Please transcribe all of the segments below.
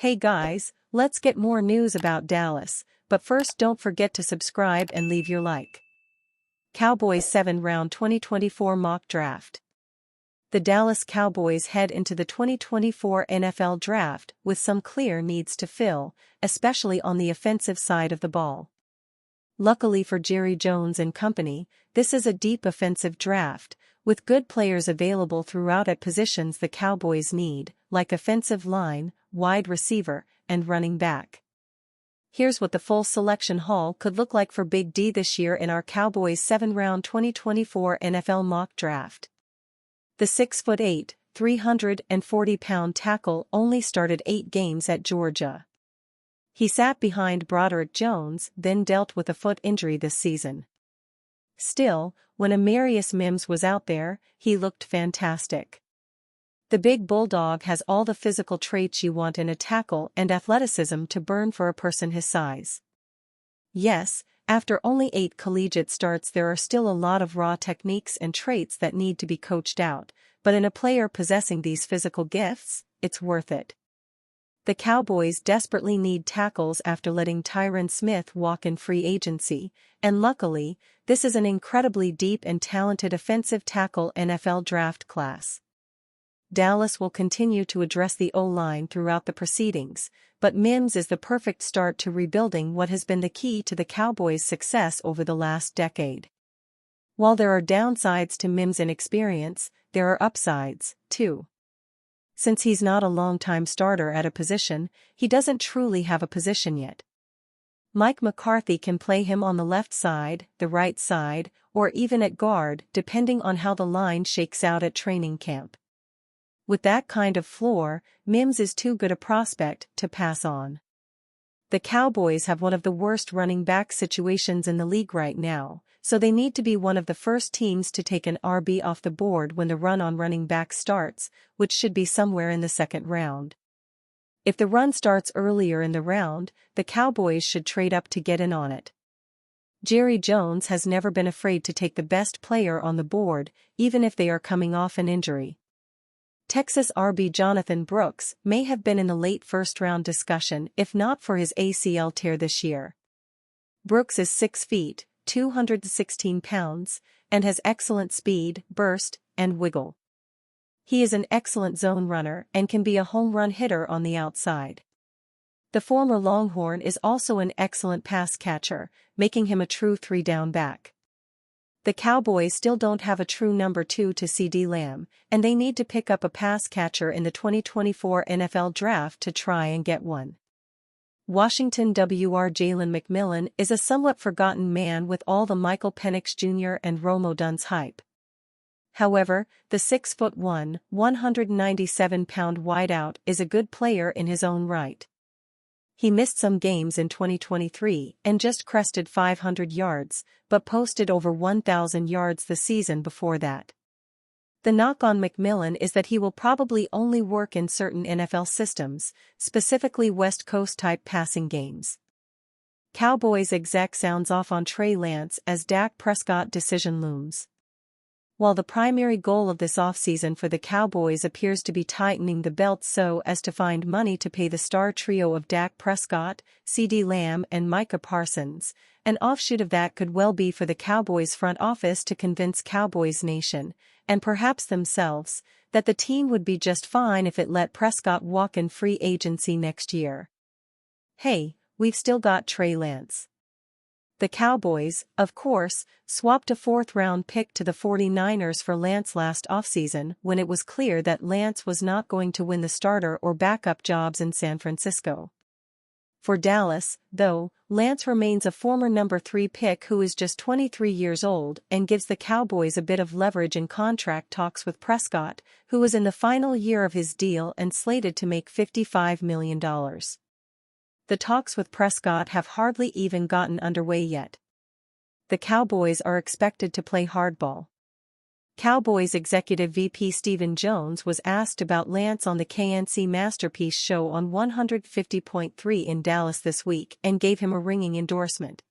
Hey guys, let's get more news about Dallas, but first don't forget to subscribe and leave your like. Cowboys 7th-round 2024 mock draft. The Dallas Cowboys head into the 2024 NFL Draft with some clear needs to fill, especially on the offensive side of the ball. Luckily for Jerry Jones and company, this is a deep offensive draft, with good players available throughout at positions the Cowboys need, like offensive line, wide receiver, and running back. Here's what the full selection haul could look like for Big D this year in our Cowboys 7th-round 2024 NFL mock draft. The 6'8", 340-pound tackle only started 8 games at Georgia. He sat behind Broderick Jones, then dealt with a foot injury this season. Still, when Amarius Mims was out there, he looked fantastic. The big bulldog has all the physical traits you want in a tackle and athleticism to burn for a person his size. Yes, after only 8 collegiate starts there are still a lot of raw techniques and traits that need to be coached out, but in a player possessing these physical gifts, it's worth it. The Cowboys desperately need tackles after letting Tyron Smith walk in free agency, and luckily, this is an incredibly deep and talented offensive tackle NFL draft class. Dallas will continue to address the O-line throughout the proceedings, but Mims is the perfect start to rebuilding what has been the key to the Cowboys' success over the last decade. While there are downsides to Mims' inexperience, there are upsides, too. Since he's not a long-time starter at a position, he doesn't truly have a position yet. Mike McCarthy can play him on the left side, the right side, or even at guard, depending on how the line shakes out at training camp. With that kind of floor, Mims is too good a prospect to pass on. The Cowboys have one of the worst running back situations in the league right now, so they need to be one of the first teams to take an RB off the board when the run on running back starts, which should be somewhere in the 2nd round. If the run starts earlier in the round, the Cowboys should trade up to get in on it. Jerry Jones has never been afraid to take the best player on the board, even if they are coming off an injury. Texas RB Jonathan Brooks may have been in the late first-round discussion if not for his ACL tear this year. Brooks is 6 feet, 216 pounds, and has excellent speed, burst, and wiggle. He is an excellent zone runner and can be a home run hitter on the outside. The former Longhorn is also an excellent pass catcher, making him a true 3-down back. The Cowboys still don't have a true number 2 to CeeDee Lamb, and they need to pick up a pass catcher in the 2024 NFL Draft to try and get one. Washington WR Jalen McMillan is a somewhat forgotten man with all the Michael Penix Jr. and Rome Odunze hype. However, the 6'1", 197-pound wideout is a good player in his own right. He missed some games in 2023 and just crested 500 yards, but posted over 1,000 yards the season before that. The knock on McMillan is that he will probably only work in certain NFL systems, specifically West Coast-type passing games. Cowboys exec sounds off on Trey Lance as Dak Prescott decision looms. While the primary goal of this offseason for the Cowboys appears to be tightening the belt so as to find money to pay the star trio of Dak Prescott, CeeDee Lamb and Micah Parsons, an offshoot of that could well be for the Cowboys front office to convince Cowboys Nation, and perhaps themselves, that the team would be just fine if it let Prescott walk in free agency next year. Hey, we've still got Trey Lance. The Cowboys, of course, swapped a 4th-round pick to the 49ers for Lance last offseason when it was clear that Lance was not going to win the starter or backup jobs in San Francisco. For Dallas, though, Lance remains a former number 3 pick who is just 23 years old and gives the Cowboys a bit of leverage in contract talks with Prescott, who is in the final year of his deal and slated to make $55 million. The talks with Prescott have hardly even gotten underway yet. The Cowboys are expected to play hardball. Cowboys executive VP Stephen Jones was asked about Lance on the KNC Masterpiece show on 150.3 in Dallas this week and gave him a ringing endorsement.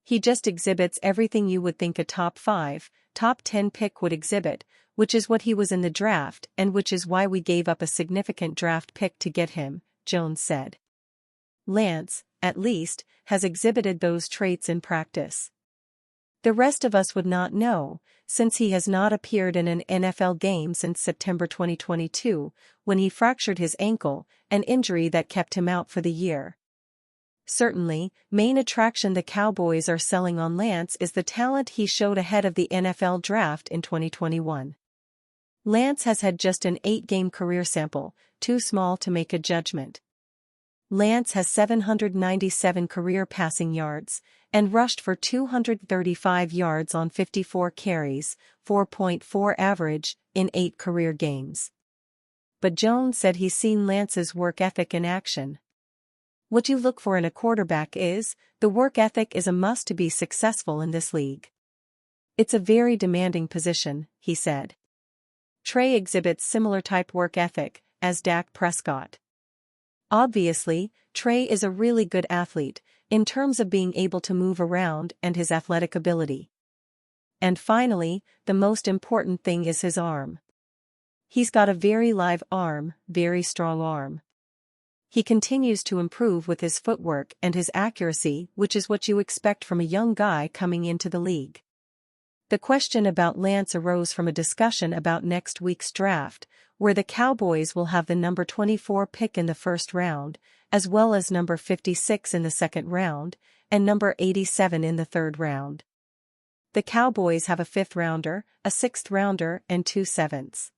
He just exhibits everything you would think a top 5, top 10 pick would exhibit, which is what he was in the draft and which is why we gave up a significant draft pick to get him, Jones said. Lance, at least, has exhibited those traits in practice. The rest of us would not know, since he has not appeared in an NFL game since September 2022, when he fractured his ankle, an injury that kept him out for the year. Certainly, main attraction the Cowboys are selling on Lance is the talent he showed ahead of the NFL draft in 2021. Lance has had just an 8-game career sample, too small to make a judgment. Lance has 797 career passing yards, and rushed for 235 yards on 54 carries, 4.4 average, in 8 career games. But Jones said he's seen Lance's work ethic in action. What you look for in a quarterback is, the work ethic is a must to be successful in this league. It's a very demanding position, he said. Trey exhibits similar type work ethic as Dak Prescott. Obviously, Trey is a really good athlete, in terms of being able to move around and his athletic ability. And finally, the most important thing is his arm. He's got a very live arm, very strong arm. He continues to improve with his footwork and his accuracy, which is what you expect from a young guy coming into the league. The question about Lance arose from a discussion about next week's draft, where the Cowboys will have the number 24 pick in the first round, as well as number 56 in the second round, and number 87 in the third round. The Cowboys have a 5th rounder, a 6th rounder, and 2 7ths.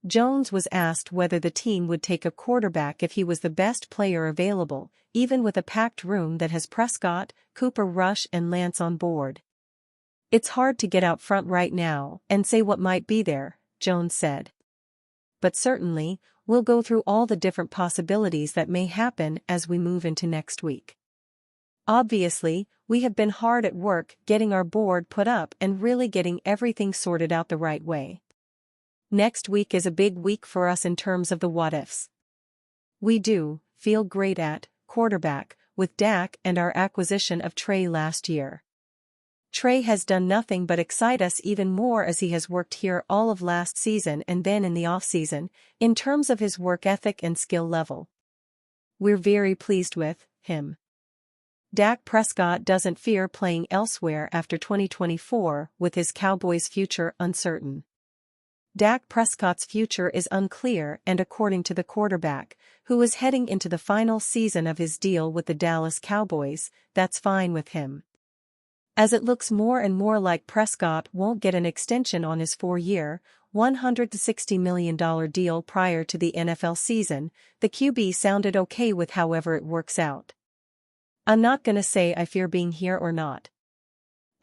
Jones was asked whether the team would take a quarterback if he was the best player available, even with a packed room that has Prescott, Cooper Rush and Lance on board. It's hard to get out front right now and say what might be there, Jones said. But certainly, we'll go through all the different possibilities that may happen as we move into next week. Obviously, we have been hard at work getting our board put up and really getting everything sorted out the right way. Next week is a big week for us in terms of the what-ifs. We do feel great at quarterback with Dak and our acquisition of Trey last year. Trey has done nothing but excite us even more as he has worked here all of last season and then in the offseason, in terms of his work ethic and skill level. We're very pleased with him. Dak Prescott doesn't fear playing elsewhere after 2024 with his Cowboys' future uncertain. Dak Prescott's future is unclear and according to the quarterback, who is heading into the final season of his deal with the Dallas Cowboys, that's fine with him. As it looks more and more like Prescott won't get an extension on his 4-year, $160 million deal prior to the NFL season, the QB sounded okay with however it works out. I'm not gonna say I fear being here or not.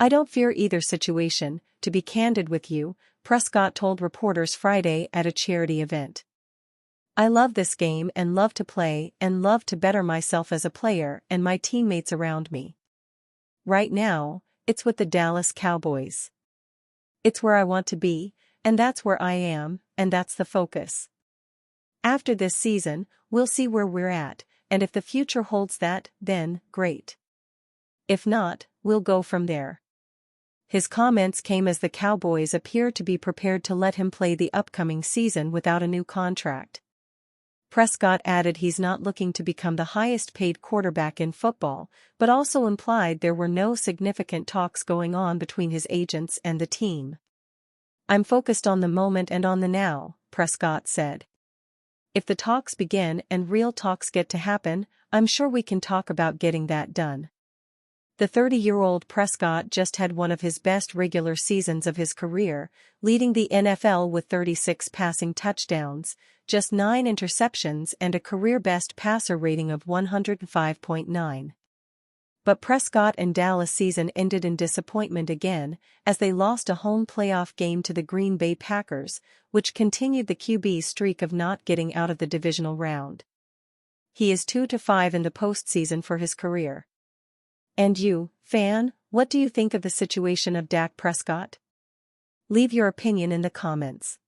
I don't fear either situation, to be candid with you, Prescott told reporters Friday at a charity event. I love this game and love to play and love to better myself as a player and my teammates around me. Right now, it's with the Dallas Cowboys. It's where I want to be, and that's where I am, and that's the focus. After this season, we'll see where we're at, and if the future holds that, then, great. If not, we'll go from there. His comments came as the Cowboys appear to be prepared to let him play the upcoming season without a new contract. Prescott added he's not looking to become the highest-paid quarterback in football, but also implied there were no significant talks going on between his agents and the team. I'm focused on the moment and on the now, Prescott said. If the talks begin and real talks get to happen, I'm sure we can talk about getting that done. The 30-year-old Prescott just had one of his best regular seasons of his career, leading the NFL with 36 passing touchdowns, just 9 interceptions and a career-best passer rating of 105.9. But Prescott and Dallas' season ended in disappointment again, as they lost a home playoff game to the Green Bay Packers, which continued the QB's streak of not getting out of the divisional round. He is 2-5 in the postseason for his career. And you, fan, what do you think of the situation of Dak Prescott? Leave your opinion in the comments.